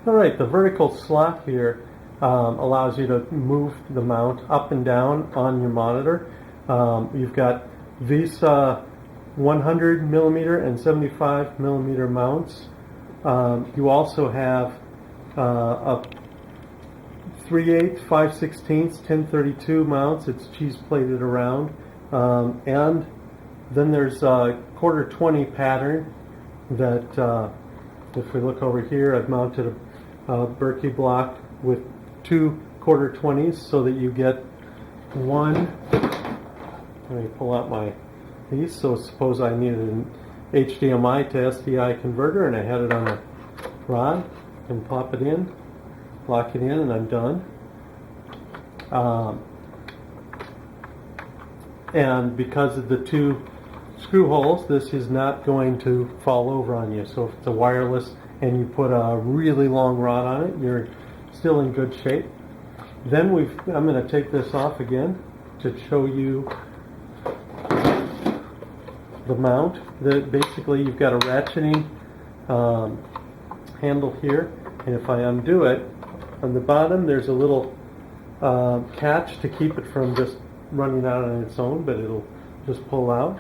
Alright, the vertical slot here allows you to move the mount up and down on your monitor. You've got VESA 100 millimeter and 75 millimeter mounts. You also have a 3/8, 5/16, 1032 mounts. It's cheese plated around. And then there's a 1/4-20 pattern that, if we look over here, I've mounted a Berkey block with 2 1/4-20s so that you get one. Let me pull out my piece. So suppose I needed an HDMI to SDI converter and I had it on a rod, and pop it in, lock it in, and I'm done. And because of the 2 screw holes, this is not going to fall over on you. So if it's a wireless and you put a really long rod on it, you're still in good shape. Then I'm going to take this off again to show you the mount. Basically, you've got a ratcheting handle here, and if I undo it, on the bottom there's a little catch to keep it from just running out on its own, but it'll just pull out.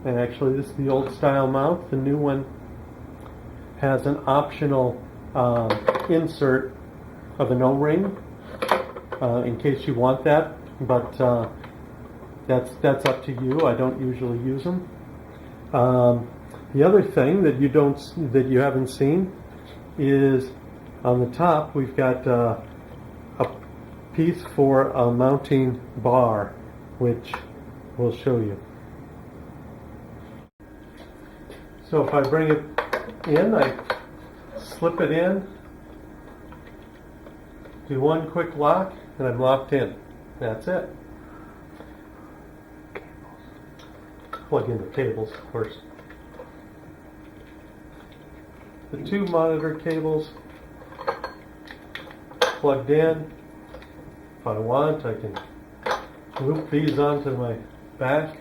And actually, this is the old style mount. The new one has an optional insert of an O-ring in case you want that, but that's up to you. I don't usually use them. The other thing that you haven't seen is on the top we've got a piece for a mounting bar, which we'll show you. So if I bring it in, I slip it in, do one quick lock, and I'm locked in. That's it. Plug in the cables, of course. The 2 monitor cables plugged in. If I want, I can loop these onto my back.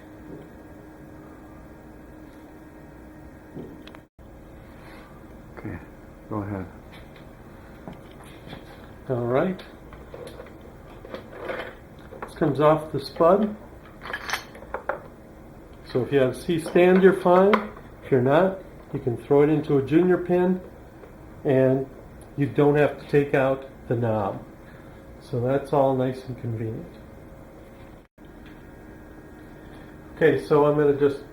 Okay, go ahead. All right. This comes off the spud. So if you have C-stand, you're fine. If you're not, you can throw it into a junior pin, and you don't have to take out the knob. So that's all nice and convenient. Okay, so I'm going to just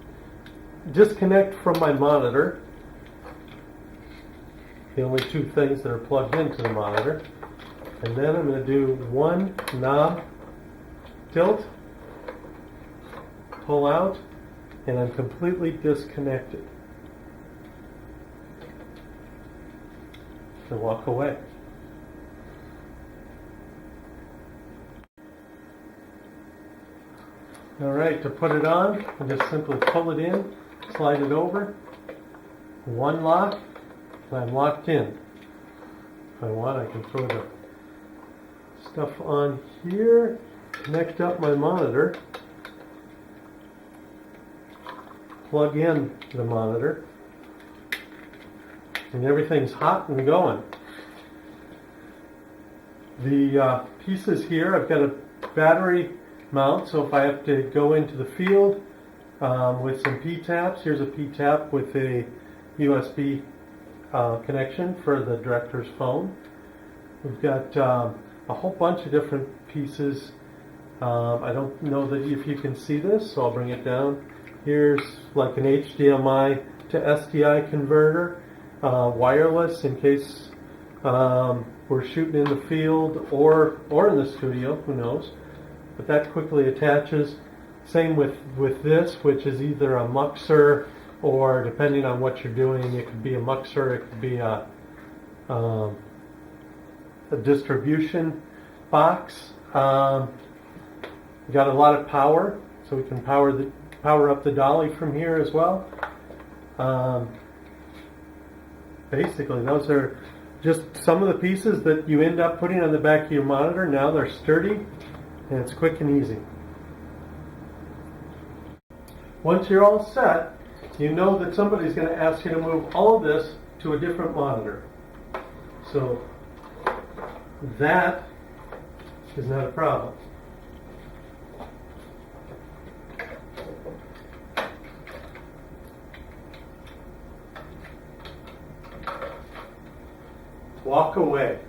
disconnect from my monitor the only 2 things that are plugged into the monitor, and then I'm going to do one knob tilt, pull out, and I'm completely disconnected. And walk away. Alright, to put it on, I just simply pull it in, slide it over, one lock, and I'm locked in. If I want, I can throw the stuff on here, connect up my monitor, plug in the monitor, and everything's hot and going. The pieces here, I've got a battery mount, so if I have to go into the field with some P-taps, here's a P-tap with a USB connection for the director's phone. We've got a whole bunch of different pieces. I don't know that if you can see this, so I'll bring it down. Here's like an HDMI to SDI converter, wireless in case we're shooting in the field or in the studio, who knows. But that quickly attaches. Same with this, which is either a muxer or, depending on what you're doing, it could be a muxer, it could be a distribution box. Got a lot of power, so we can power up the dolly from here as well. Basically, those are just some of the pieces that you end up putting on the back of your monitor. Now they're sturdy, and it's quick and easy. Once you're all set, you know that somebody's going to ask you to move all of this to a different monitor. So that is not a problem. Walk away.